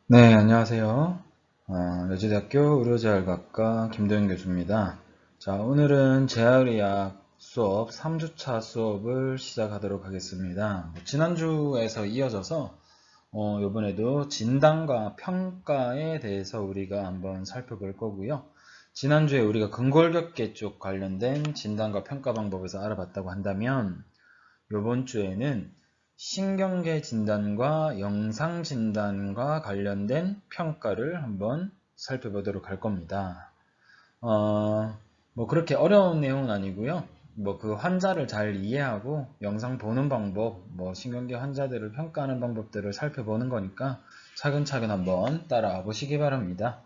네, 안녕하세요. 여지대학교 의료재활학과 김도현 교수입니다. 자, 오늘은 재활의학 수업 3주차 수업을 시작하도록 하겠습니다. 지난주에서 이어져서 이번에도 진단과 평가에 대해서 우리가 한번 살펴볼 거고요. 지난주에 우리가 근골격계 쪽 관련된 진단과 평가 방법에서 알아봤다고 한다면 이번 주에는 신경계 진단과 영상 진단과 관련된 평가를 한번 살펴보도록 할 겁니다. 뭐 그렇게 어려운 내용은 아니고요. 뭐 그 환자를 잘 이해하고 영상 보는 방법, 뭐 신경계 환자들을 평가하는 방법들을 살펴보는 거니까 차근차근 한번 따라와 보시기 바랍니다.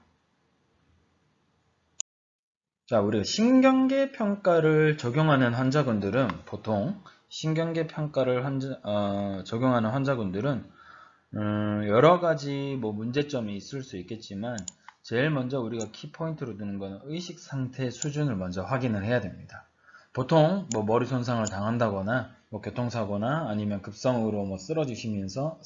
자, 우리가 신경계 평가를 적용하는 환자분들은 보통 신경계 평가를 적용하는 환자분들은 여러 가지 뭐 문제점이 있을 수 있겠지만 제일 먼저 우리가 키포인트로 두는 것은 의식 상태 수준을 먼저 확인을 해야 됩니다. 보통 뭐 머리 손상을 당한다거나 뭐 교통사고나 아니면 급성으로 뭐 쓰러지시면서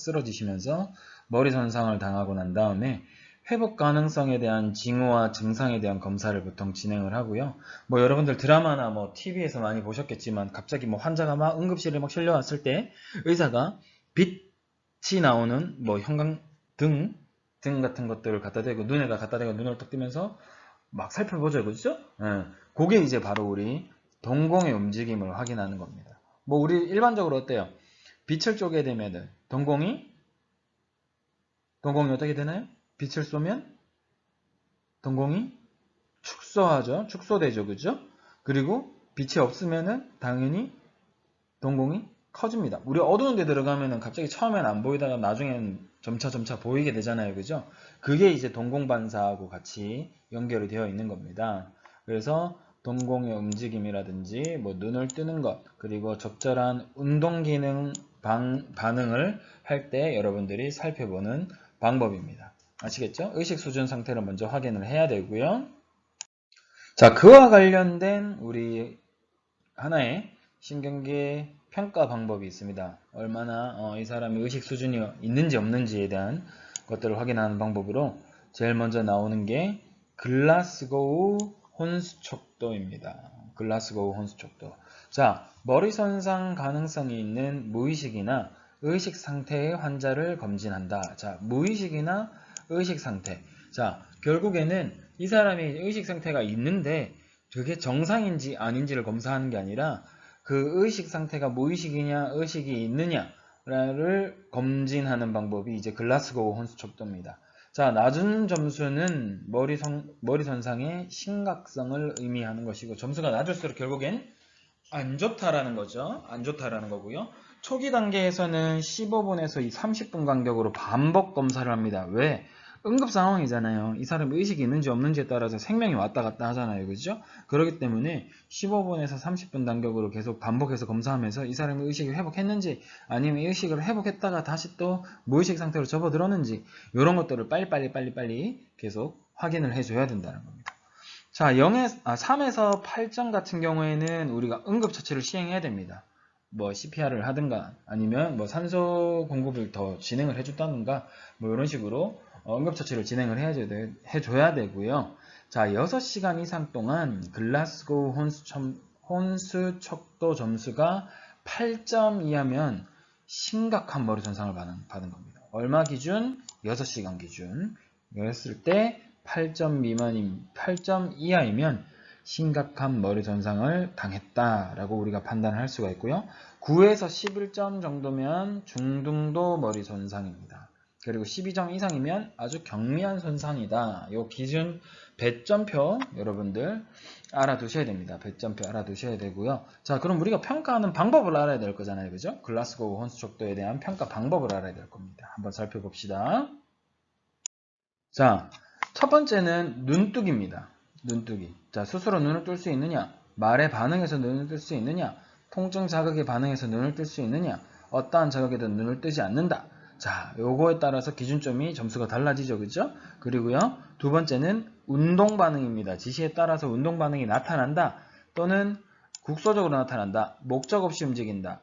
머리 손상을 당하고 난 다음에 회복 가능성에 대한 징후와 증상에 대한 검사를 보통 진행을 하고요. 뭐 여러분들 드라마나 뭐 TV에서 많이 보셨겠지만 갑자기 뭐 환자가 막 응급실에 막 실려왔을 때 의사가 빛이 나오는 뭐 형광등 같은 것들을 갖다 대고 눈에다 갖다 대고 눈을 딱 뜨면서 막 살펴보죠, 그죠? 예. 그게 이제 바로 우리 동공의 움직임을 확인하는 겁니다. 뭐 우리 일반적으로 어때요? 빛을 쪼게 되면은 동공이 어떻게 되나요? 빛을 쏘면 동공이 축소하죠. 축소되죠. 그죠? 그리고 빛이 없으면은 당연히 동공이 커집니다. 우리 어두운 데 들어가면은 갑자기 처음엔 안 보이다가 나중엔 점차 보이게 되잖아요. 그죠? 그게 이제 동공 반사하고 같이 연결이 되어 있는 겁니다. 그래서 동공의 움직임이라든지 뭐 눈을 뜨는 것 그리고 적절한 운동 기능 반응을 할 때 여러분들이 살펴보는 방법입니다. 아시겠죠? 의식 수준 상태를 먼저 확인을 해야 되고요. 자, 그와 관련된 우리 하나의 신경계 평가 방법이 있습니다. 얼마나 이 사람이 의식 수준이 있는지 없는지에 대한 것들을 확인하는 방법으로 제일 먼저 나오는 게 글라스고우 혼수 척도입니다. 글라스고우 혼수 척도. 자, 머리 손상 가능성이 있는 무의식이나 의식 상태의 환자를 검진한다. 자, 무의식이나 의식 상태. 자, 결국에는 이 사람이 의식 상태가 있는데 그게 정상인지 아닌지를 검사하는 게 아니라 그 의식 상태가 무의식이냐 의식이 있느냐를 검진하는 방법이 이제 글라스고우 혼수 척도입니다. 자, 낮은 점수는 머리 손상의 심각성을 의미하는 것이고 점수가 낮을수록 결국엔 안 좋다라는 거죠. 안 좋다라는 거고요. 초기 단계에서는 15분에서 30분 간격으로 반복 검사를 합니다. 왜? 응급 상황이잖아요. 이 사람이 의식이 있는지 없는지에 따라서 생명이 왔다 갔다 하잖아요. 그죠? 그렇기 때문에 15분에서 30분 간격으로 계속 반복해서 검사하면서 이 사람이 의식을 회복했는지 아니면 의식을 회복했다가 다시 또 무의식 상태로 접어들었는지 이런 것들을 빨리 계속 확인을 해줘야 된다는 겁니다. 자, 3에서 8점 같은 경우에는 우리가 응급처치를 시행해야 됩니다. 뭐 CPR을 하든가 아니면 뭐 산소 공급을 더 진행을 해줬다든가 뭐 이런 식으로 응급처치를 진행을 해줘야 되고요. 자, 6시간 이상 동안 글라스고우 혼수 척도 점수가 8점 이하면 심각한 머리 손상을 받은 겁니다. 얼마 기준? 6시간 기준. 그랬을 때 8점 이하이면 심각한 머리 손상을 당했다라고 우리가 판단할 수가 있고요. 9에서 11점 정도면 중등도 머리 손상입니다. 그리고 12점 이상이면 아주 경미한 손상이다. 이 기준 배점표 여러분들 알아두셔야 됩니다. 배점표 알아두셔야 되고요. 자, 그럼 우리가 평가하는 방법을 알아야 될 거잖아요. 그죠? 글라스고우 혼수 척도에 대한 평가 방법을 알아야 될 겁니다. 한번 살펴봅시다. 자, 첫 번째는 눈뜨기입니다. 눈뜨기. 자, 스스로 눈을 뜰 수 있느냐? 말에 반응해서 눈을 뜰 수 있느냐? 통증 자극에 반응해서 눈을 뜰 수 있느냐? 어떠한 자극에도 눈을 뜨지 않는다. 자, 요거에 따라서 기준점이 점수가 달라지죠. 그죠? 그리고요. 두 번째는 운동 반응입니다. 지시에 따라서 운동 반응이 나타난다. 또는 국소적으로 나타난다. 목적 없이 움직인다.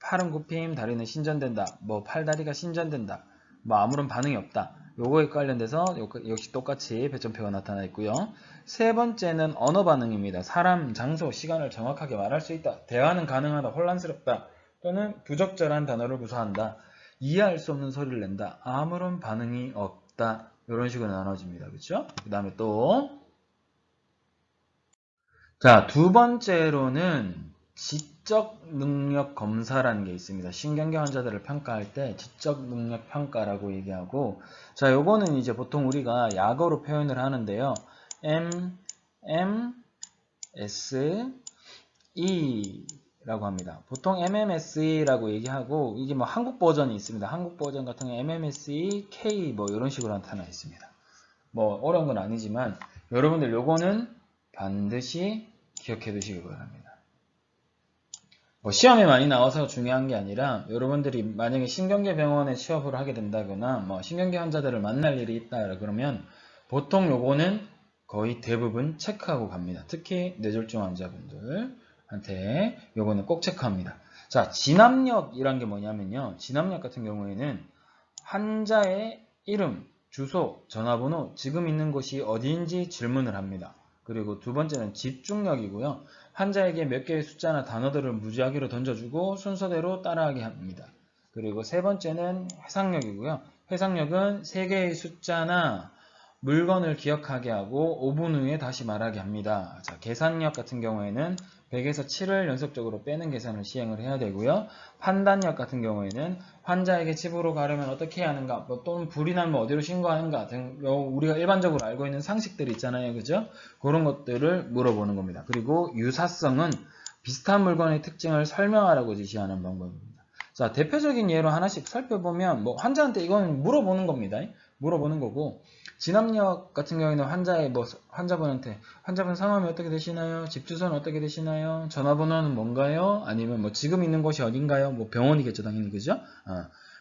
팔은 굽힘, 다리는 신전된다. 뭐 팔다리가 신전된다. 뭐 아무런 반응이 없다. 요거에 관련돼서 역시 똑같이 배점표가 나타나 있고요. 세 번째는 언어 반응입니다. 사람, 장소, 시간을 정확하게 말할 수 있다. 대화는 가능하다. 혼란스럽다. 또는 부적절한 단어를 구사한다. 이해할 수 없는 소리를 낸다. 아무런 반응이 없다. 이런 식으로 나눠집니다. 그렇죠? 그 다음에 또 자, 두 번째로는 지적 능력 검사라는 게 있습니다. 신경계 환자들을 평가할 때 지적 능력 평가라고 얘기하고, 자, 요거는 이제 보통 우리가 약어로 표현을 하는데요. MMSE라고 합니다. 보통 MMSE라고 얘기하고, 이게 뭐 한국 버전이 있습니다. 한국 버전 같은 경우 MMSE, K 뭐 이런 식으로 나타나 있습니다. 뭐 어려운 건 아니지만 여러분들 요거는 반드시 기억해 두시기 바랍니다. 뭐 시험에 많이 나와서 중요한 게 아니라 여러분들이 만약에 신경계 병원에 취업을 하게 된다거나 뭐 신경계 환자들을 만날 일이 있다 그러면 보통 요거는 거의 대부분 체크하고 갑니다. 특히 뇌졸중 환자분들한테 요거는 꼭 체크합니다. 자, 진압력이란 게 뭐냐면요. 진압력 같은 경우에는 환자의 이름, 주소, 전화번호, 지금 있는 곳이 어디인지 질문을 합니다. 그리고 두 번째는 집중력이고요. 환자에게 몇 개의 숫자나 단어들을 무지하기로 던져주고 순서대로 따라하게 합니다. 그리고 세 번째는 회상력이고요. 회상력은 세 개의 숫자나 물건을 기억하게 하고 5분 후에 다시 말하게 합니다. 자, 계산력 같은 경우에는 100에서 7을 연속적으로 빼는 계산을 시행을 해야 되고요. 판단력 같은 경우에는 환자에게 집으로 가려면 어떻게 해야 하는가, 또는 불이 나면 어디로 신고하는가 등 우리가 일반적으로 알고 있는 상식들이 있잖아요. 그죠? 그런 것들을 물어보는 겁니다. 그리고 유사성은 비슷한 물건의 특징을 설명하라고 지시하는 방법입니다. 자, 대표적인 예로 하나씩 살펴보면 뭐 환자한테 이건 물어보는 겁니다. 물어보는 거고, 진압력 같은 경우에는 환자분한테 환자분 성함이 어떻게 되시나요? 집 주소는 어떻게 되시나요? 전화번호는 뭔가요? 아니면 뭐 지금 있는 곳이 어딘가요? 뭐 병원이겠죠, 당연히. 그죠?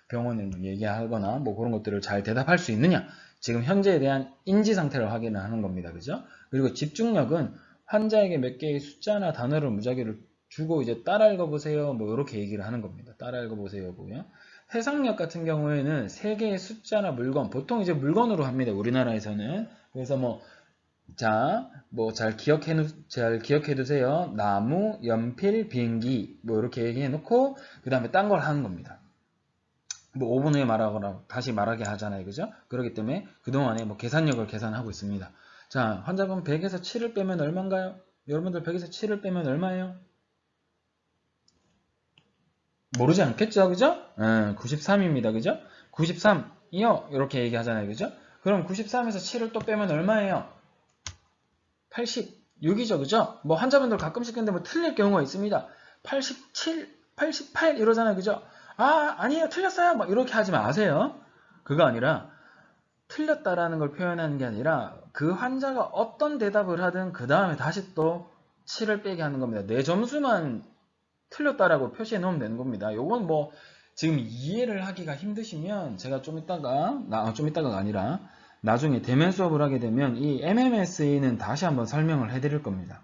병원을 얘기하거나 뭐 그런 것들을 잘 대답할 수 있느냐? 지금 현재에 대한 인지 상태를 확인을 하는 겁니다. 그죠? 그리고 집중력은 환자에게 몇 개의 숫자나 단어를 무작위를 주고 이제 따라 읽어보세요. 뭐 이렇게 얘기를 하는 겁니다. 따라 읽어보세요고요. 해상력 같은 경우에는 세 개의 숫자나 물건, 보통 이제 물건으로 합니다. 우리나라에서는. 그래서 잘 기억해 두세요. 나무, 연필, 비행기, 뭐 이렇게 얘기해 놓고, 그 다음에 딴 걸 하는 겁니다. 뭐 5분 후에 말하거나 다시 말하게 하잖아요. 그죠? 그렇기 때문에 그동안에 뭐 계산력을 계산하고 있습니다. 자, 환자분 100에서 7을 빼면 얼마인가요? 여러분들 100에서 7을 빼면 얼마예요? 모르지 않겠죠? 그죠? 93입니다. 그죠? 93이요? 이렇게 얘기하잖아요. 그죠? 그럼 93에서 7을 또 빼면 얼마예요? 86이죠. 그죠? 뭐 환자분들 가끔씩 근데 뭐 틀릴 경우가 있습니다. 87, 88 이러잖아요. 그죠? 아니에요. 틀렸어요. 막 이렇게 하지 마세요. 그거 아니라 틀렸다라는 걸 표현하는 게 아니라 그 환자가 어떤 대답을 하든 그 다음에 다시 또 7을 빼게 하는 겁니다. 내 점수만 틀렸다라고 표시해 놓으면 되는 겁니다. 요건 뭐 지금 이해를 하기가 힘드시면 제가 좀 이따가 아니라 나중에 대면 수업을 하게 되면 이 MMSE는 다시 한번 설명을 해드릴 겁니다.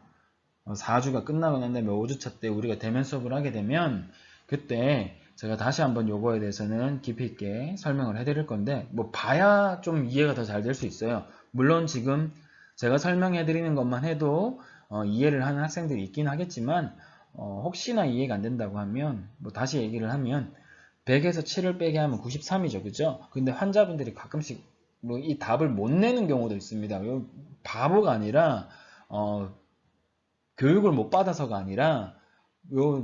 4주가 끝나고 난 다음에 5주차 때 우리가 대면 수업을 하게 되면 그때 제가 다시 한번 요거에 대해서는 깊이 있게 설명을 해드릴 건데 뭐 봐야 좀 이해가 더 잘 될 수 있어요. 물론 지금 제가 설명해 드리는 것만 해도 이해를 하는 학생들이 있긴 하겠지만 혹시나 이해가 안 된다고 하면 뭐 다시 얘기를 하면 100에서 7을 빼게 하면 93이죠. 그죠? 근데 환자분들이 가끔씩 뭐 이 답을 못 내는 경우도 있습니다. 바보가 아니라 교육을 못 받아서가 아니라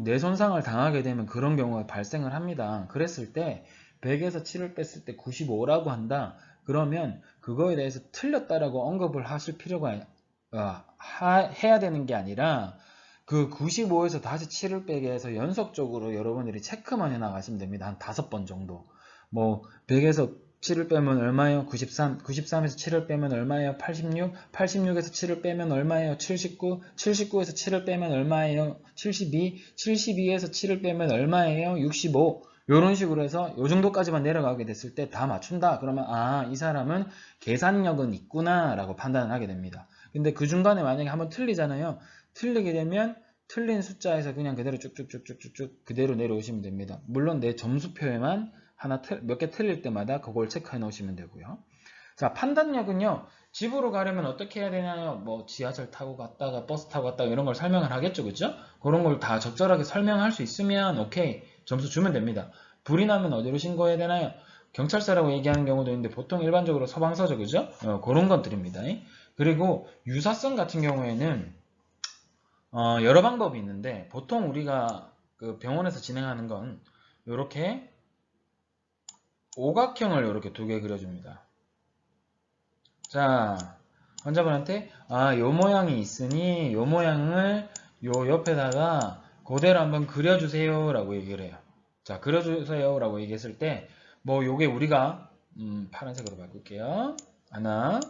뇌 손상을 당하게 되면 그런 경우가 발생을 합니다. 그랬을 때 100에서 7을 뺐을 때 95라고 한다. 그러면 그거에 대해서 틀렸다라고 언급을 하실 필요가 해야 되는 게 아니라 그 95에서 다시 7을 빼게 해서 연속적으로 여러분들이 체크만 해 나가시면 됩니다. 한 5번 정도. 뭐 100에서 7을 빼면 얼마예요? 93, 93에서 7을 빼면 얼마예요? 86, 86에서 7을 빼면 얼마예요? 79, 79에서 7을 빼면 얼마예요? 72, 72에서 7을 빼면 얼마예요? 65. 이런 식으로 해서 요 정도까지만 내려가게 됐을 때 다 맞춘다. 그러면 이 사람은 계산력은 있구나 라고 판단을 하게 됩니다. 근데 그 중간에 만약에 한번 틀리잖아요. 틀리게 되면 틀린 숫자에서 그냥 그대로 쭉쭉쭉쭉쭉 그대로 내려오시면 됩니다. 물론 내 점수표에만 몇 개 틀릴 때마다 그걸 체크해 놓으시면 되고요. 자, 판단력은요. 집으로 가려면 어떻게 해야 되나요? 뭐 지하철 타고 갔다가 버스 타고 갔다가 이런 걸 설명을 하겠죠. 그죠? 그런 걸 다 적절하게 설명할 수 있으면 오케이. 점수 주면 됩니다. 불이 나면 어디로 신고해야 되나요? 경찰서라고 얘기하는 경우도 있는데 보통 일반적으로 소방서죠. 그죠? 그런 것들입니다. 그리고 유사성 같은 경우에는 여러 방법이 있는데 보통 우리가 그 병원에서 진행하는 건 이렇게 오각형을 이렇게 두 개 그려줍니다. 자, 환자분한테 요 모양이 있으니 요 모양을 요 옆에다가 그대로 한번 그려주세요 라고 얘기를 해요. 자, 그려주세요 라고 얘기했을 때 뭐 요게 우리가 파란색으로 바꿀게요. 하나,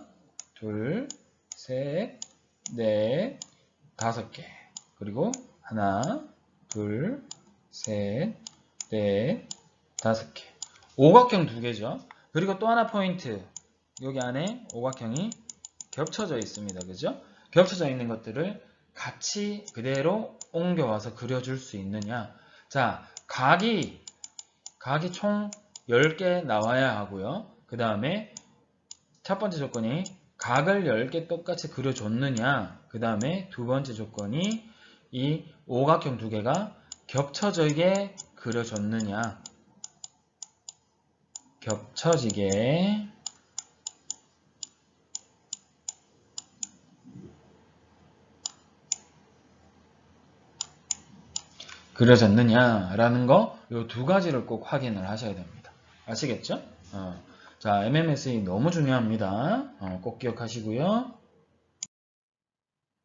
둘, 셋, 넷, 5개. 그리고 하나, 둘, 셋, 넷, 5개. 오각형 2개죠. 그리고 또 하나 포인트. 여기 안에 오각형이 겹쳐져 있습니다. 그죠? 겹쳐져 있는 것들을 같이 그대로 옮겨와서 그려줄 수 있느냐. 자, 각이 총 10개 나와야 하고요. 그 다음에 첫 번째 조건이 각을 10개 똑같이 그려줬느냐. 그 다음에 두 번째 조건이 이 오각형 2개가 겹쳐지게 그려줬느냐. 겹쳐지게 그려졌느냐라는 거, 요 2가지를 꼭 확인을 하셔야 됩니다. 아시겠죠? 자, MMSE 너무 중요합니다. 꼭 기억하시고요.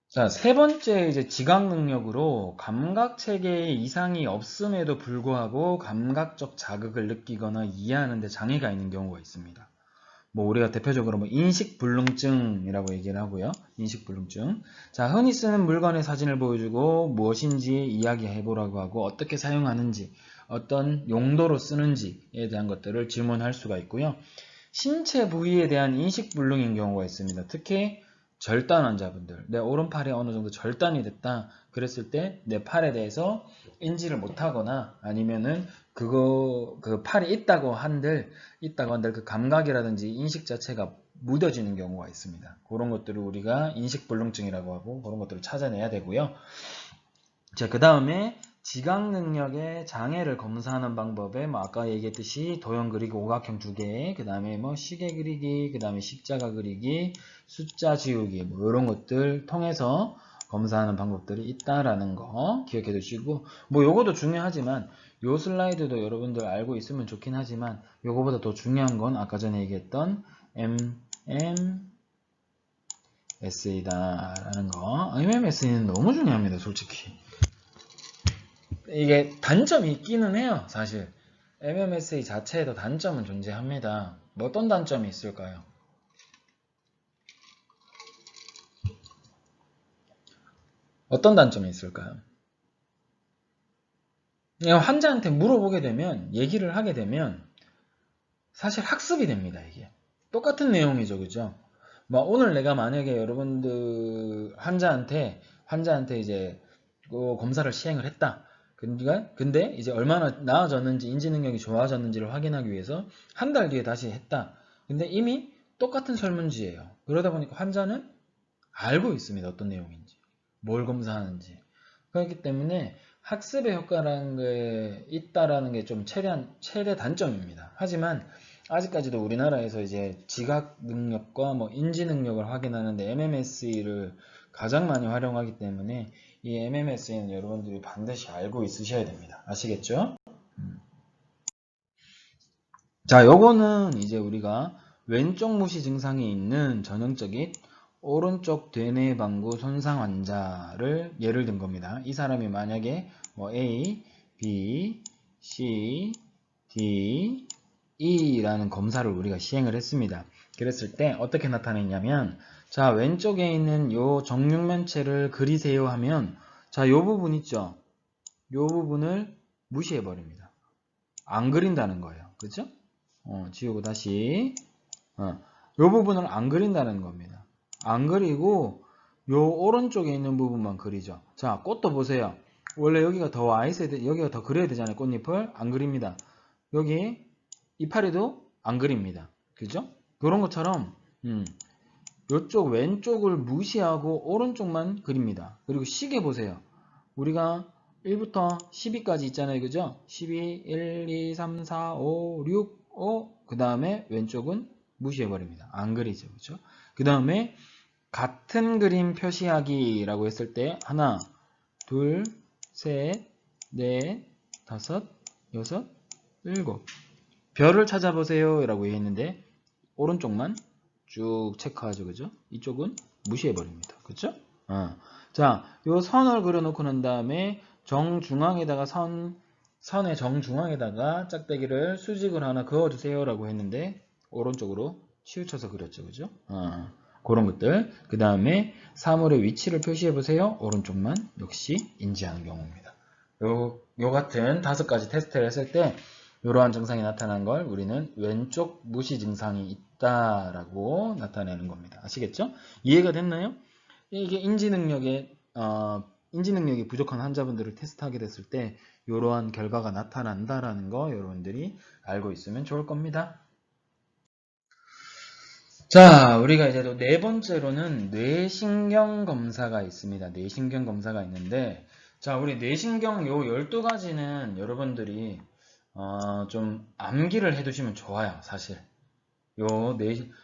자, 세 번째 이제 지각 능력으로 감각 체계에 이상이 없음에도 불구하고 감각적 자극을 느끼거나 이해하는 데 장애가 있는 경우가 있습니다. 뭐 우리가 대표적으로 뭐 인식불능증이라고 얘기를 하고요. 인식불능증. 자, 흔히 쓰는 물건의 사진을 보여주고 무엇인지 이야기해보라고 하고 어떻게 사용하는지, 어떤 용도로 쓰는지에 대한 것들을 질문할 수가 있고요. 신체 부위에 대한 인식불능인 경우가 있습니다. 특히 절단 환자분들, 내 오른팔이 어느 정도 절단이 됐다 그랬을 때 내 팔에 대해서 인지를 못하거나 아니면은 그 팔이 있다고 한들 그 감각이라든지 인식 자체가 무뎌지는 경우가 있습니다. 그런 것들을 우리가 인식불능증이라고 하고 그런 것들을 찾아내야 되고요. 자, 그 다음에 지각 능력의 장애를 검사하는 방법에 뭐 아까 얘기했듯이 도형 그리기 오각형 2개, 그 다음에 뭐 시계 그리기, 그 다음에 십자가 그리기, 숫자 지우기 뭐 이런 것들 통해서 검사하는 방법들이 있다라는 거 기억해 두시고, 뭐 요거도 중요하지만 요 슬라이드도 여러분들 알고 있으면 좋긴 하지만 요거보다 더 중요한 건 아까 전에 얘기했던 MMSE다 라는 거. MMSE는 너무 중요합니다, 솔직히. 이게 단점이 있기는 해요, 사실. MMSE 자체에도 단점은 존재합니다. 뭐 어떤 단점이 있을까요? 어떤 단점이 있을까요? 환자한테 물어보게 되면, 얘기를 하게 되면, 사실 학습이 됩니다, 이게. 똑같은 내용이죠, 그죠? 뭐, 오늘 내가 만약에 여러분들, 환자한테 이제, 검사를 시행을 했다. 근데 이제 얼마나 나아졌는지, 인지 능력이 좋아졌는지를 확인하기 위해서 한 달 뒤에 다시 했다. 근데 이미 똑같은 설문지예요. 그러다 보니까 환자는 알고 있습니다, 어떤 내용인지. 뭘 검사하는지. 그렇기 때문에 학습의 효과라는 게 있다라는 게 좀 최대 단점입니다. 하지만 아직까지도 우리나라에서 이제 지각 능력과 뭐 인지 능력을 확인하는데 MMSE를 가장 많이 활용하기 때문에 이 MMSE는 여러분들이 반드시 알고 있으셔야 됩니다. 아시겠죠? 자, 요거는 이제 우리가 왼쪽 무시 증상이 있는 전형적인 오른쪽 대뇌 방구 손상 환자를 예를 든 겁니다. 이 사람이 만약에 뭐 A, B, C, D, E라는 검사를 우리가 시행을 했습니다. 그랬을 때 어떻게 나타냈냐면, 자, 왼쪽에 있는 요 정육면체를 그리세요 하면, 자, 요 부분 있죠? 요 부분을 무시해 버립니다. 안 그린다는 거예요. 그죠? 지우고 다시 요 부분을 안 그린다는 겁니다. 안 그리고 요 오른쪽에 있는 부분만 그리죠. 자, 꽃도 보세요. 원래 여기가 더 와있어야 돼, 여기가 더 그려야 되잖아요. 꽃잎을 안 그립니다. 여기 이파리도 안 그립니다. 그죠? 그런 것처럼 이쪽 왼쪽을 무시하고 오른쪽만 그립니다. 그리고 시계 보세요. 우리가 1부터 12까지 있잖아요. 그죠? 12, 1, 2, 3, 4, 5, 6, 5. 그 다음에 왼쪽은 무시해버립니다. 안 그리죠. 그죠? 그 다음에 같은 그림 표시하기라고 했을 때 하나, 둘, 셋, 넷, 다섯, 여섯, 일곱. 별을 찾아보세요 라고 했는데 오른쪽만 쭉 체크하죠. 그죠? 이쪽은 무시해버립니다. 그죠? 자, 요 선을 그려놓고 난 다음에 정중앙에다가 선의 정중앙에다가 짝대기를 수직을 하나 그어주세요 라고 했는데 오른쪽으로 치우쳐서 그렸죠. 그죠? 그런 것들. 그 다음에 사물의 위치를 표시해보세요. 오른쪽만 역시 인지하는 경우입니다. 요 같은 5가지 테스트를 했을 때 이러한 증상이 나타난 걸 우리는 왼쪽 무시 증상이 있다라고 나타내는 겁니다. 아시겠죠? 이해가 됐나요? 이게 인지 능력이 부족한 환자분들을 테스트하게 됐을 때 이러한 결과가 나타난다라는 거 여러분들이 알고 있으면 좋을 겁니다. 자, 우리가 이제 또 네 번째로는 뇌신경 검사가 있습니다. 뇌신경 검사가 있는데, 자, 우리 뇌신경 요 12가지는 여러분들이 좀 암기를 해두시면 좋아요, 사실.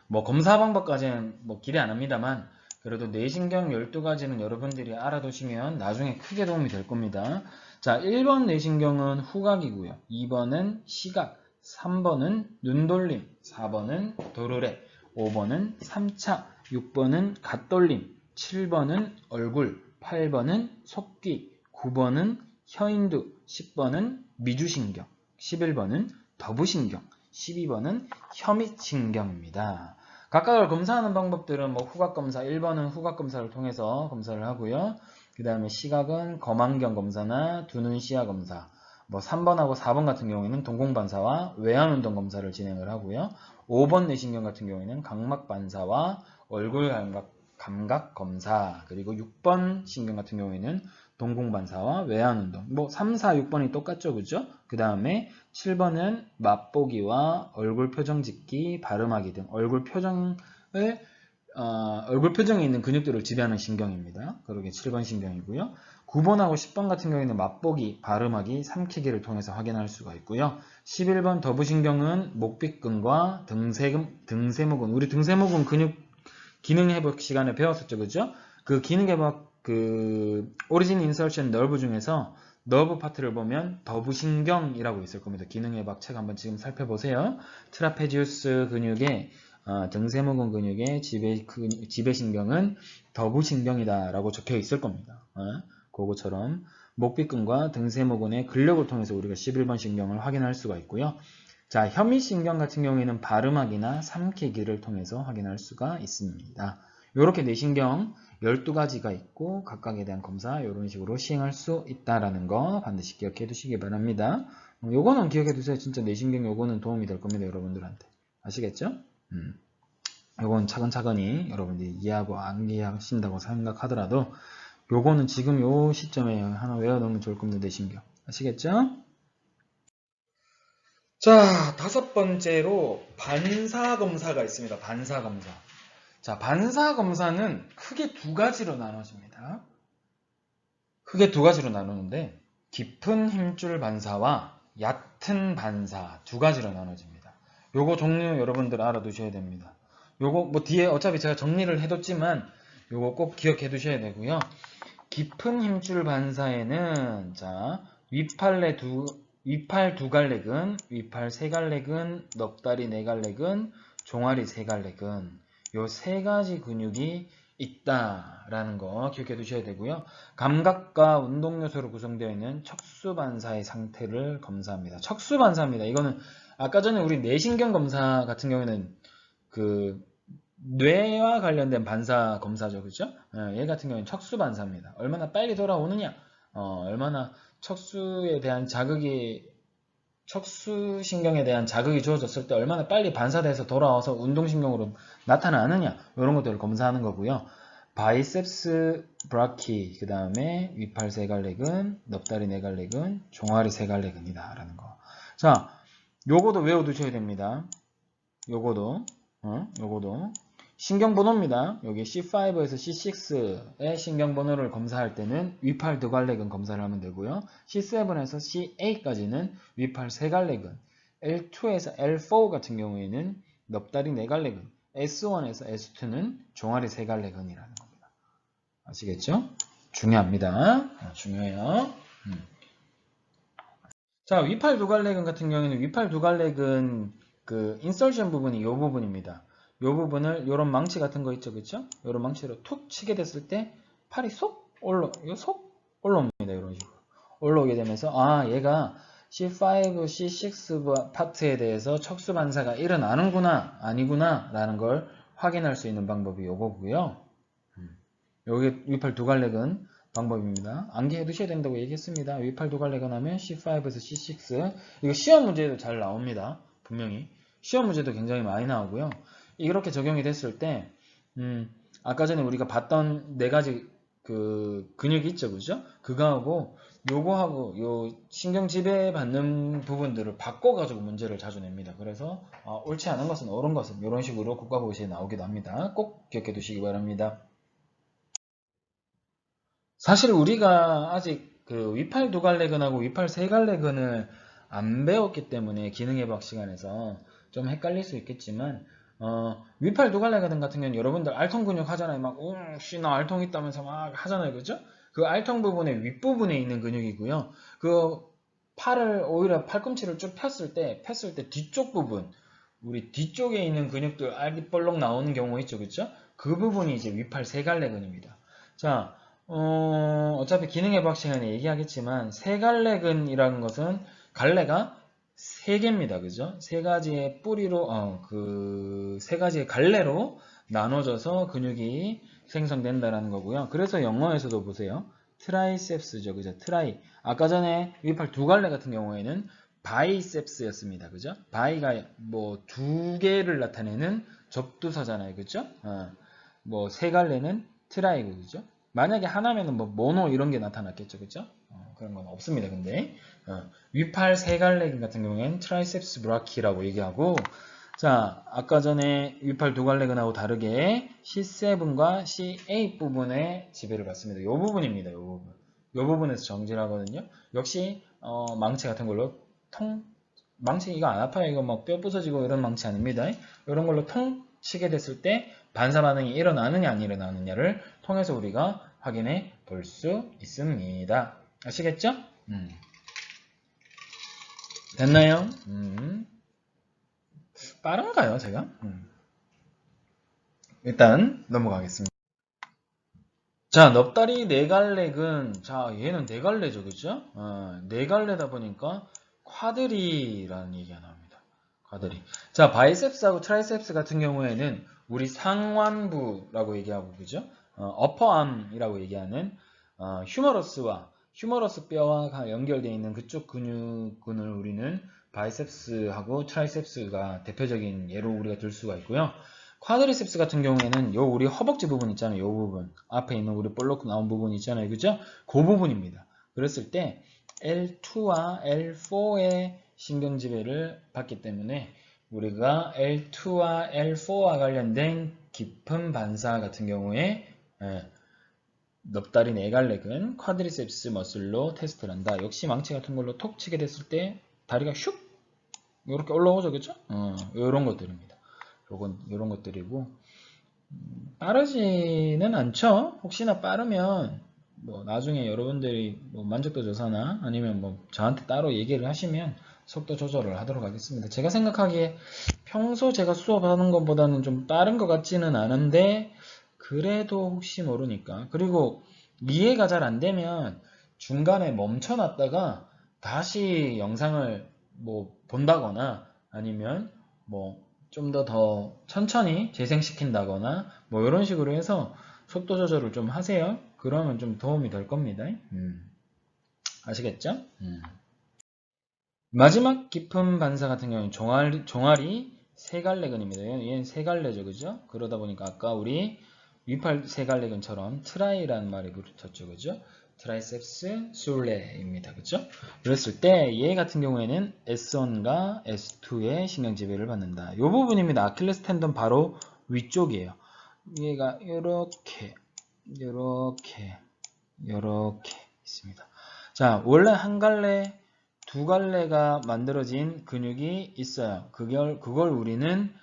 뭐 검사 방법까지는 뭐 기대 안 합니다만, 그래도 뇌신경 12가지는 여러분들이 알아두시면 나중에 크게 도움이 될 겁니다. 자, 1번 뇌신경은 후각이고요. 2번은 시각, 3번은 눈돌림, 4번은 도르래, 5번은 3차, 6번은 갓돌림, 7번은 얼굴, 8번은 속귀, 9번은 혀인두, 10번은 미주신경, 11번은 더부신경, 12번은 혀밑신경입니다. 각각을 검사하는 방법들은 뭐 후각검사, 1번은 후각검사를 통해서 검사를 하고요. 그 다음에 시각은 거만경 검사나 두눈 시야 검사, 뭐 3번하고 4번 같은 경우에는 동공반사와 외환운동 검사를 진행을 하고요. 5번 뇌신경 같은 경우에는 각막반사와 얼굴 감각 검사, 그리고 6번 신경 같은 경우에는 동공반사와 외환운동. 뭐 3, 4, 6번이 똑같죠. 그죠? 그 다음에 7번은 맛보기와 얼굴 표정 짓기, 발음하기 등 얼굴 표정에 있는 근육들을 지배하는 신경입니다. 그러게 7번 신경이고요. 9번하고 10번 같은 경우에는 맛보기, 발음하기, 삼키기를 통해서 확인할 수가 있고요. 11번 더부신경은 목빗근과 등세모근, 우리 등세모근 근육 기능 회복 시간에 배웠었죠. 그죠? 그 기능 회복 오리진 인설션 너브 중에서 너브 파트를 보면 더부신경이라고 있을 겁니다. 기능 회복 책 한번 지금 살펴보세요. 트라페지우스 근육의 등세모근 근육의 지배신경은 더부신경이다 라고 적혀 있을 겁니다. 그거처럼 목빗근과 등세모근의 근력을 통해서 우리가 11번 신경을 확인할 수가 있고요. 자, 혀밑신경 같은 경우에는 발음하기나 삼키기를 통해서 확인할 수가 있습니다. 이렇게 뇌신경 12가지가 있고 각각에 대한 검사 이런 식으로 시행할 수 있다라는 거 반드시 기억해 두시기 바랍니다. 요거는 기억해 두세요. 진짜 뇌신경 요거는 도움이 될 겁니다. 여러분들한테. 아시겠죠? 요건 차근차근히 여러분들이 이해하고 안 이해하신다고 생각하더라도 요거는 지금 요 시점에 하나 외워놓으면 좋을 겁니다. 뇌신경. 아시겠죠? 자, 5번째로 반사검사가 있습니다. 반사검사. 자, 반사검사는 크게 2가지로 나눠집니다. 크게 2가지로 나누는데 깊은 힘줄 반사와 얕은 반사 2가지로 나눠집니다. 요거 종류 여러분들 알아두셔야 됩니다. 요거 뭐 뒤에 어차피 제가 정리를 해뒀지만 요거 꼭 기억해 두셔야 되고요. 깊은 힘줄 반사에는 자, 위팔 2갈래근, 위팔 3갈래근, 넉다리 4갈래근, 종아리 3갈래근 요 3가지 근육이 있다라는 거 기억해 두셔야 되고요. 감각과 운동 요소로 구성되어 있는 척수반사의 상태를 검사합니다. 척수반사입니다. 이거는 아까 전에 우리 뇌신경 검사 같은 경우에는 그 뇌와 관련된 반사 검사죠. 그죠? 얘 같은 경우는 척수반사입니다. 얼마나 빨리 돌아오느냐, 얼마나 척수에 대한 척수신경에 대한 자극이 주어졌을 때 얼마나 빨리 반사돼서 돌아와서 운동신경으로 나타나느냐, 이런 것들을 검사하는 거고요. 바이셉스 브라키, 그 다음에 위팔 3갈래근, 넉다리 4갈래근, 종아리 3갈래근이다 라는 거. 자, 요거도 외워두셔야 됩니다. 요거도 신경번호입니다. 여기 C5에서 C6의 신경번호를 검사할 때는 위팔 두 갈래근 검사를 하면 되고요. C7에서 C8까지는 위팔 세 갈래근, L2에서 L4 같은 경우에는 넙다리 네 갈래근, S1에서 S2는 종아리 세 갈래근이라는 겁니다. 아시겠죠? 중요합니다. 중요해요. 자, 위팔 두 갈래근 같은 경우에는 위팔 두 갈래근 그 인설션 부분이 이 부분입니다. 이 부분을 이런 망치 같은 거 있죠, 그렇죠? 이런 망치로 툭 치게 됐을 때 팔이 속 올라옵니다. 이런 식으로 올라오게 되면서 아, 얘가 C5, C6 파트에 대해서 척수 반사가 일어나는구나, 아니구나 라는 걸 확인할 수 있는 방법이 이거고요. 여기 위팔 두 갈래근 방법입니다. 암기해 두셔야 된다고 얘기했습니다. 위팔 두 갈래근 하면 C5에서 C6. 이거 시험 문제에도 잘 나옵니다. 분명히. 시험 문제도 굉장히 많이 나오고요. 이렇게 적용이 됐을 때, 아까 전에 우리가 봤던 네 가지 그 근육이 있죠, 그죠? 그거하고 요거하고 요 신경 지배 받는 부분들을 바꿔가지고 문제를 자주 냅니다. 그래서 옳지 않은 것은 옳은 것은 이런 식으로 국가고시에 나오기도 합니다. 꼭 기억해 두시기 바랍니다. 사실 우리가 아직 그 위팔 두 갈래근하고 위팔 세 갈래근을 안 배웠기 때문에 기능해박 시간에서 좀 헷갈릴 수 있겠지만 위팔 두 갈래근 같은 경우는 여러분들 알통 근육 하잖아요. 막 나 알통 있다면서 막 하잖아요. 그죠? 그 알통 부분의 윗부분에 있는 근육이고요. 그 팔을 오히려 팔꿈치를 쭉 폈을 때 뒤쪽 부분 우리 뒤쪽에 있는 근육들 알이 볼록 나오는 경우 있죠. 그죠? 그 부분이 이제 위팔 세 갈래근입니다. 자, 어차피 기능해박 시간에 얘기하겠지만 세갈래근이라는 것은 갈래가 세 개입니다. 그죠? 세 가지의 뿌리로 그 세 가지의 갈래로 나눠져서 근육이 생성된다라는 거고요. 그래서 영어에서도 보세요. 트라이셉스죠. 그죠? 트라이. 아까 전에 위팔 두 갈래 같은 경우에는 바이셉스였습니다. 그죠? 바이가 뭐 두 개를 나타내는 접두사잖아요. 그죠? 뭐 세 갈래는 트라이고 그죠? 만약에 하나면은 뭐 모노 이런 게 나타났겠죠, 그죠? 그런 건 없습니다. 근데 위팔 세갈래근 같은 경우에는 트라이셉스 브라키라고 얘기하고, 자, 아까 전에 위팔 두갈래근하고 다르게 C7과 C8 부분의 지배를 받습니다. 이 부분입니다. 이 부분. 이 부분에서 정지를 하거든요. 역시 망치 같은 걸로 망치 이거 안 아파요. 이거 막 뼈 부서지고 이런 망치 아닙니다. 이런 걸로 통 치게 됐을 때 반사 반응이 일어나느냐 안 일어나느냐를 통해서 우리가 확인해 볼 수 있습니다. 아시겠죠? 됐나요? 빠른가요, 제가? 일단 넘어가겠습니다. 자, 넙다리 네갈래근, 자, 얘는 네갈래죠, 그죠? 네갈래다 보니까 쿼드리라는 얘기가 나옵니다. 쿼드리. 자, 바이셉스하고 트라이셉스 같은 경우에는 우리 상완부라고 얘기하고, 그죠? 어퍼암이라고 얘기하는 휴머러스 뼈와 연결되어 있는 그쪽 근육군을 우리는 바이셉스하고 트라이셉스가 대표적인 예로 우리가 들 수가 있고요. 쿼드리셉스 같은 경우에는 요 우리 허벅지 부분 있잖아요. 요 부분 앞에 있는 우리 볼록 나온 부분 있잖아요. 그죠? 그 부분입니다. 그랬을 때 L2와 L4의 신경지배를 받기 때문에 우리가 L2와 L4와 관련된 깊은 반사 같은 경우에 넙다리 네갈래근 쿼드리셉스 머슬로 테스트를 한다. 역시 망치 같은 걸로 톡 치게 됐을 때 다리가 슉 이렇게 올라오죠. 그죠? 이런 것들입니다. 요런 것들이고 빠르지는 않죠. 혹시나 빠르면 뭐 나중에 여러분들이 뭐 만족도 조사나 아니면 뭐 저한테 따로 얘기를 하시면 속도 조절을 하도록 하겠습니다. 제가 생각하기에 평소 제가 수업하는 것보다는 좀 빠른 것 같지는 않은데 그래도 혹시 모르니까. 그리고 이해가 잘 안 되면 중간에 멈춰놨다가 다시 영상을 뭐 본다거나 아니면 뭐 좀 더 천천히 재생시킨다거나 뭐 이런 식으로 해서 속도 조절을 좀 하세요. 그러면 좀 도움이 될 겁니다. 아시겠죠? 마지막 깊은 반사 같은 경우는 종아리 세갈래근입니다. 얘는 세갈래죠, 그죠? 그러다 보니까 아까 우리 위팔 세갈래근처럼 트라이라는 말이 붙었죠, 그죠? 트라이셉스 술레입니다. 그쵸? 그랬을 때 얘 같은 경우에는 S1과 S2의 신경지배를 받는다. 이 부분입니다. 아킬레스 텐던 바로 위쪽이에요. 얘가 요렇게 있습니다. 자, 원래 한 갈래, 두 갈래가 만들어진 근육이 있어요. 그걸 우리는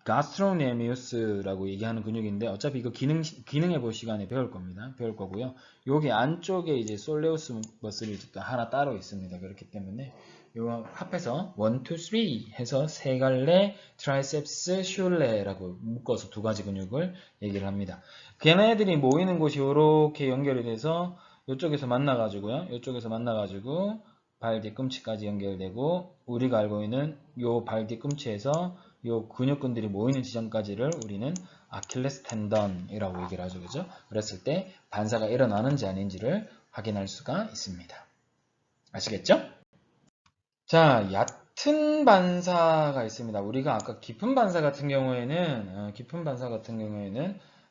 가스트로네미우스라고 얘기하는 근육인데 어차피 이거 기능해 볼 시간에 배울 겁니다. 배울 거고요. 여기 안쪽에 이제 솔레우스 머슬이 하나 따로 있습니다. 그렇기 때문에 이거 합해서 1, 2, 3 해서 세 갈래 트라이셉스 슐레라고 묶어서 두 가지 근육을 얘기를 합니다. 걔네들이 모이는 곳이 이렇게 연결이 돼서 이쪽에서 만나가지고요. 이쪽에서 만나가지고 발 뒤꿈치까지 연결되고 우리가 알고 있는 요 발 뒤꿈치에서 요 근육근들이 모이는 지점까지를 우리는 아킬레스 텐던이라고 얘기를 하죠. 그죠? 그랬을 때 반사가 일어나는지 아닌지를 확인할 수가 있습니다. 아시겠죠? 자, 얕은 반사가 있습니다. 우리가 아까 깊은 반사 같은 경우에는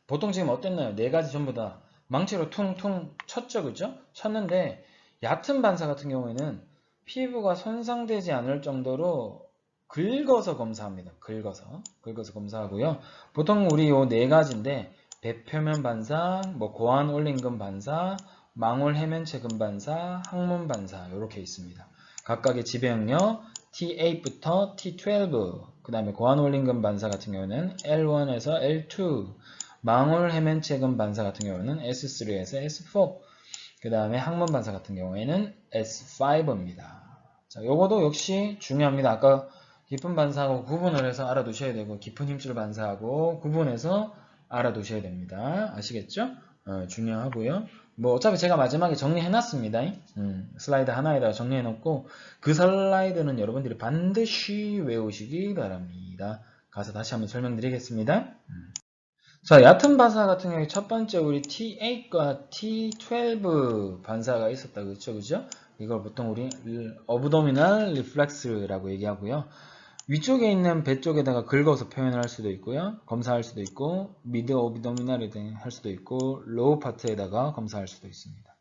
보통 지금 어땠나요? 네 가지 전부 다 망치로 퉁퉁 쳤죠. 그죠? 쳤는데 얕은 반사 같은 경우에는 피부가 손상되지 않을 정도로 긁어서 검사합니다. 긁어서 검사하고요. 보통 우리 요 네 가지인데 배표면 반사, 고안 올림근 반사, 망울 해면체근 반사, 항문 반사 이렇게 있습니다. 각각의 지배역력 T8부터 T12, 그 다음에 고안 올림근 반사 같은 경우는 L1에서 L2, 망울 해면체근 반사 같은 경우는 S3에서 S4, 그 다음에 항문 반사 같은 경우에는 S5입니다. 자, 요거도 역시 중요합니다. 아까 깊은 반사하고 구분을 해서 알아두셔야 되고, 깊은 힘줄 반사하고 구분해서 알아두셔야 됩니다. 아시겠죠? 중요하고요. 어차피 제가 마지막에 정리해놨습니다. 슬라이드 하나에다가 정리해놓고, 그 슬라이드는 여러분들이 반드시 외우시기 바랍니다. 가서 다시 한번 설명드리겠습니다. 자, 얕은 반사 같은 경우에 첫 번째 우리 T8과 T12 반사가 있었다. 그렇죠? 그죠? 이걸 보통 우리 어브도미널 리플렉스라고 얘기하고요. 위쪽에 있는 배 쪽에다가 긁어서 표현을 할 수도 있고요. 검사할 수도 있고, 미드 어브도미널에 할 수도 있고, 로우 파트에다가 검사할 수도 있습니다.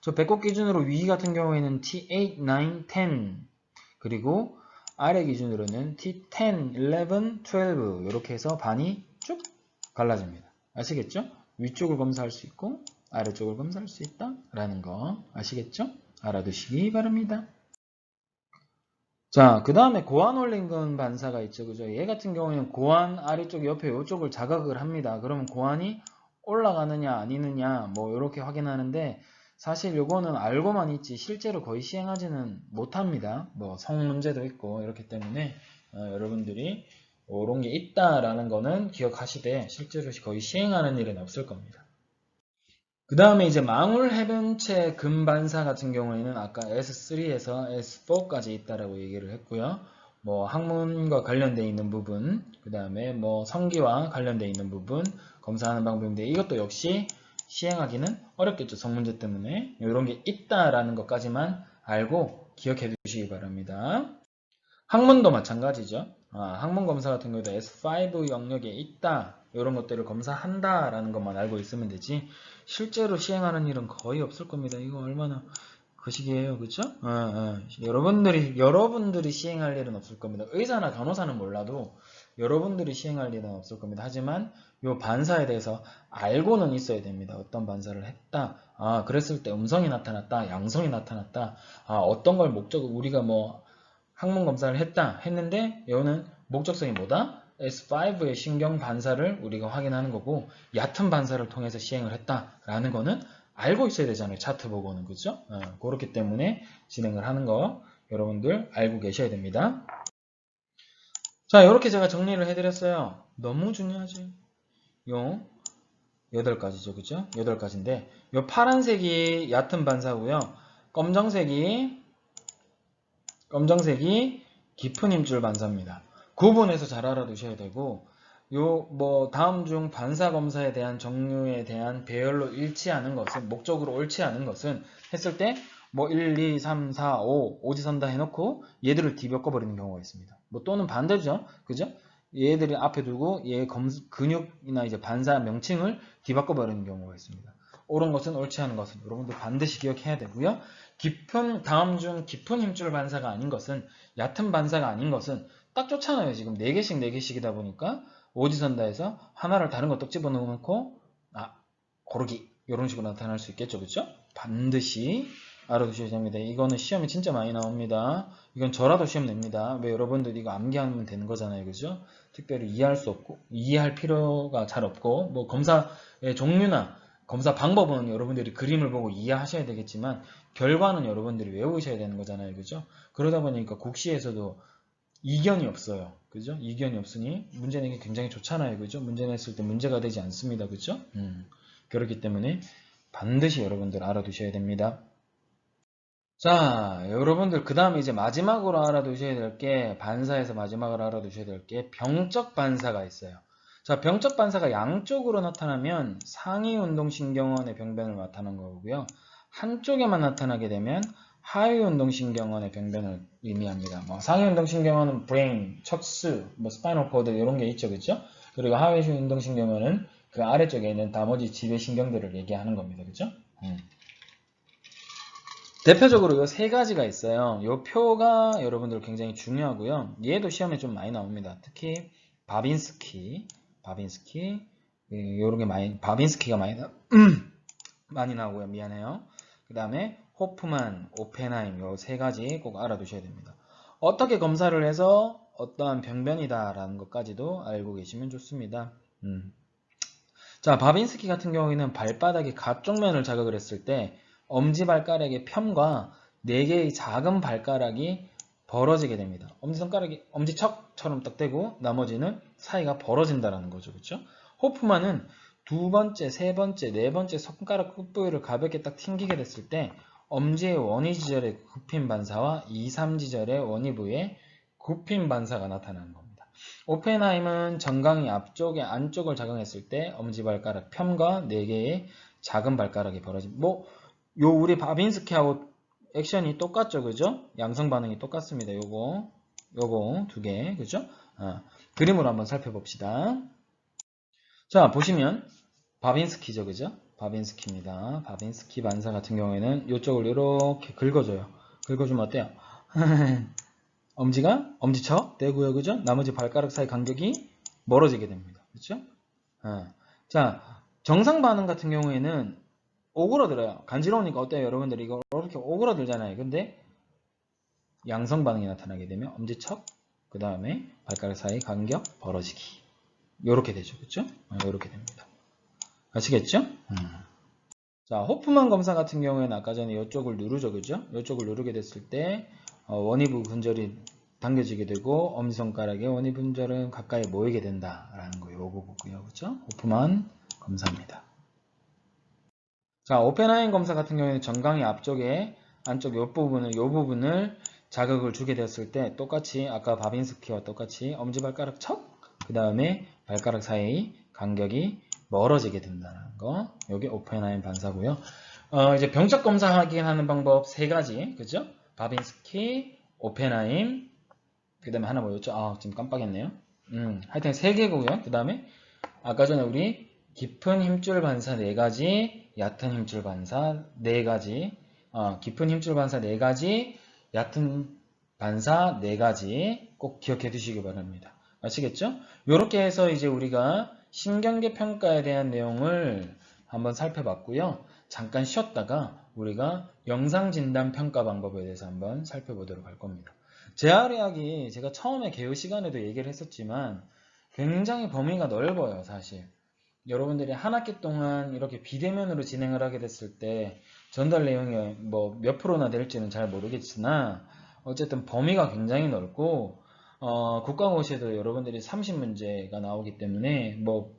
저 배꼽 기준으로 위 같은 경우에는 T8, 9, 10, 그리고 아래 기준으로는 T10, 11, 12 이렇게 해서 반이 쭉 갈라집니다. 아시겠죠? 위쪽을 검사할 수 있고 아래쪽을 검사할 수 있다 라는 거 아시겠죠? 알아두시기 바랍니다. 자, 그 다음에 고안 올림근 반사가 있죠. 그죠? 얘 같은 경우에는 고안 아래쪽 옆에 이쪽을 자극을 합니다. 그러면 고안이 올라가느냐 아니느냐 이렇게 확인하는데 사실 요거는 알고만 있지 실제로 거의 시행하지는 못합니다. 성 문제도 있고 이렇기 때문에 여러분들이 이런 게 있다라는 거는 기억하시되 실제로 거의 시행하는 일은 없을 겁니다. 그 다음에 이제 망울 해변체 근반사 같은 경우에는 아까 S3에서 S4까지 있다라고 얘기를 했고요. 항문과 관련되어 있는 부분, 그 다음에 성기와 관련되어 있는 부분 검사하는 방법인데 이것도 역시 시행하기는 어렵겠죠. 성문제 때문에. 이런 게 있다라는 것까지만 알고 기억해 두시기 바랍니다. 항문도 마찬가지죠. 항문 검사 같은 경우도 S5 영역에 있다. 이런 것들을 검사한다 라는 것만 알고 있으면 되지 실제로 시행하는 일은 거의 없을 겁니다. 이거 얼마나 거시기해요. 그죠? 여러분들이 시행할 일은 없을 겁니다. 의사나 간호사는 몰라도 여러분들이 시행할 일은 없을 겁니다. 하지만 이 반사에 대해서 알고는 있어야 됩니다. 어떤 반사를 했다. 그랬을 때 음성이 나타났다. 양성이 나타났다. 어떤 걸 목적으로 우리가 항문 검사를 했는데 이거는 목적성이 뭐다? S5의 신경 반사를 우리가 확인하는 거고 얕은 반사를 통해서 시행을 했다라는 거는 알고 있어야 되잖아요. 차트 보고는. 그죠? 그렇기 때문에 진행을 하는 거 여러분들 알고 계셔야 됩니다. 자, 이렇게 제가 정리를 해드렸어요. 너무 중요하지. 요 8가지죠. 그죠? 8가지인데 요 파란색이 얕은 반사고요. 검정색이 깊은 힘줄 반사입니다. 구분해서 잘 알아두셔야 되고 다음 중 반사 검사에 대한 종류에 대한 배열로 일치하는 것은 목적으로 옳지 않은 것은 했을 때 1, 2, 3, 4, 5 오지선다 해놓고 얘들을 뒤바꿔 버리는 경우가 있습니다. 또는 반대죠. 그죠? 얘들을 앞에 두고 얘 근육이나 이제 반사 명칭을 뒤바꿔 버리는 경우가 있습니다. 옳은 것은 옳지 않은 것은 여러분들 반드시 기억해야 되고요. 다음 중 깊은 힘줄 반사가 아닌 것은, 얕은 반사가 아닌 것은 딱 좋잖아요. 지금 4개씩 4개씩이다 보니까 오지선다 해서 하나를 다른 거 떡 집어넣고 고르기 이런 식으로 나타날 수 있겠죠. 그렇죠? 반드시 알아두셔야 됩니다. 이거는 시험에 진짜 많이 나옵니다. 이건 저라도 시험 냅니다. 왜 여러분들 이거 암기하면 되는 거잖아요. 그죠? 특별히 이해할 수 없고, 이해할 필요가 잘 없고, 뭐 검사의 종류나 검사 방법은 여러분들이 그림을 보고 이해하셔야 되겠지만, 결과는 여러분들이 외우셔야 되는 거잖아요. 그죠? 그러다 보니까 국시에서도 이견이 없어요. 그죠? 이견이 없으니 문제 내기 굉장히 좋잖아요. 그죠? 문제 냈을 때 문제가 되지 않습니다. 그죠? 그렇기 때문에 반드시 여러분들 알아두셔야 됩니다. 자, 여러분들 그 다음에 이제 마지막으로 알아두셔야 될 게, 반사에서 마지막으로 알아두셔야 될 게 병적 반사가 있어요. 자, 병적 반사가 양쪽으로 나타나면 상위 운동신경원의 병변을 나타나는 거고요. 한쪽에만 나타나게 되면 하위 운동신경원의 병변을 의미합니다. 뭐 상위 운동신경원은 브레인, 척수, 뭐 스파이널 코드 이런 게 있죠, 그렇죠? 그리고 하위 운동신경원은 그 아래쪽에 있는 나머지 지배신경들을 얘기하는 겁니다, 그렇죠? 대표적으로 이 세 가지가 있어요. 이 표가 여러분들 굉장히 중요하고요. 얘도 시험에 좀 많이 나옵니다. 특히 바빈스키, 요렇게 바빈스키가 많이 나오고요. 미안해요. 그 다음에 호프만, 오펜하임 요 세 가지 꼭 알아두셔야 됩니다. 어떻게 검사를 해서 어떠한 병변이다라는 것까지도 알고 계시면 좋습니다. 자, 바빈스키 같은 경우에는 발바닥의 가쪽 면을 자극을 했을 때 엄지발가락의 편과 4개의 작은 발가락이 벌어지게 됩니다. 엄지손가락이 엄지척처럼 딱 되고 나머지는 사이가 벌어진다는 거죠. 그렇죠? 호프만은 두 번째, 세 번째, 네 번째 손가락 끝부위를 가볍게 딱 튕기게 됐을 때 엄지의 원위 지절의 굽힘 반사와 2, 3지절의 원위 부의 굽힘 반사가 나타나는 겁니다. 오펜하임은 정강이 앞쪽에 안쪽을 작용했을 때 엄지발가락 편과 4개의 작은 발가락이 벌어집니다. 요 우리 바빈스키하고 액션이 똑같죠, 그죠? 양성 반응이 똑같습니다. 요거 두 개, 그죠? 그림으로 한번 살펴봅시다. 자, 보시면 바빈스키죠, 그죠? 바빈스키입니다. 바빈스키 반사 같은 경우에는 이쪽을 이렇게 긁어줘요. 긁어주면 어때요? 엄지척 되고요, 그죠? 나머지 발가락 사이 간격이 멀어지게 됩니다, 그죠? 자, 정상 반응 같은 경우에는 오그러들어요. 간지러우니까 어때요? 여러분들이 이거 이렇게 오그러들잖아요. 근데 양성 반응이 나타나게 되면 엄지척, 그 다음에 발가락 사이 간격 벌어지기. 요렇게 되죠. 그쵸? 요렇게 됩니다. 아시겠죠? 자, 호프만 검사 같은 경우에는 아까 전에 이쪽을 누르죠. 그죠? 이쪽을 누르게 됐을 때 원위부 분절이 당겨지게 되고 엄지손가락의 원위 분절은 가까이 모이게 된다라는 거 요거고요. 그죠? 호프만 검사입니다. 자, 오펜하임 검사 같은 경우에는 정강이 앞쪽에 안쪽 요 부분을 자극을 주게 됐을 때 똑같이 아까 바빈스키와 똑같이 엄지발가락 척, 그 다음에 발가락 사이 간격이 멀어지게 된다는 거. 요게 오펜하임 반사고요. 이제 병적 검사 확인하는 방법 세 가지, 그죠? 바빈스키, 오펜하임, 그 다음에 하나 뭐였죠? 지금 깜빡했네요. 하여튼 세 개고요. 그 다음에 아까 전에 우리 깊은 힘줄 반사 4가지, 얕은 힘줄 반사 4가지, 깊은 힘줄 반사 4가지, 얕은 반사 4가지 꼭 기억해 두시기 바랍니다. 아시겠죠? 이렇게 해서 이제 우리가 신경계 평가에 대한 내용을 한번 살펴봤고요. 잠깐 쉬었다가 우리가 영상진단 평가 방법에 대해서 한번 살펴보도록 할 겁니다. 재활의학이 제가 처음에 개요 시간에도 얘기를 했었지만 굉장히 범위가 넓어요, 사실. 여러분들이 한 학기 동안 이렇게 비대면으로 진행을 하게 됐을 때 전달 내용이 뭐 몇 프로나 될지는 잘 모르겠으나 어쨌든 범위가 굉장히 넓고 국가고시에도 여러분들이 30문제가 나오기 때문에 뭐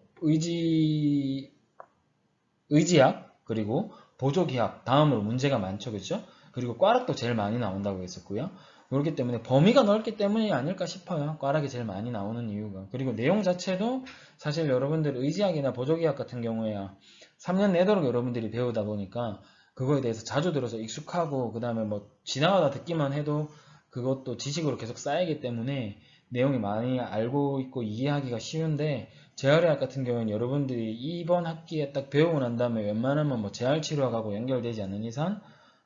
의지학 그리고 보조기학 다음으로 문제가 많죠, 그렇죠? 그리고 꽈락도 제일 많이 나온다고 했었고요. 그렇기 때문에 범위가 넓기 때문이 아닐까 싶어요. 꽈락이 제일 많이 나오는 이유가. 그리고 내용 자체도 사실 여러분들 의지학이나 보조기학 같은 경우에야 3년 내도록 여러분들이 배우다 보니까 그거에 대해서 자주 들어서 익숙하고 그 다음에 뭐 지나가다 듣기만 해도 그것도 지식으로 계속 쌓이기 때문에 내용이 많이 알고 있고 이해하기가 쉬운데 재활의학 같은 경우는 여러분들이 이번 학기에 딱 배우고 난 다음에 웬만하면 뭐 재활치료학하고 연결되지 않는 이상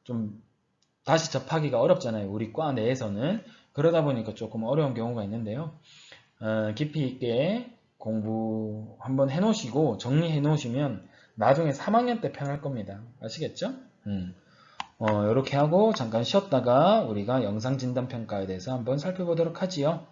좀 다시 접하기가 어렵잖아요. 우리 과 내에서는. 그러다 보니까 조금 어려운 경우가 있는데요. 깊이 있게 공부 한번 해놓으시고 정리해 놓으시면 나중에 3학년 때 편할 겁니다. 아시겠죠? 이렇게 하고 잠깐 쉬었다가 우리가 영상진단평가에 대해서 한번 살펴보도록 하지요.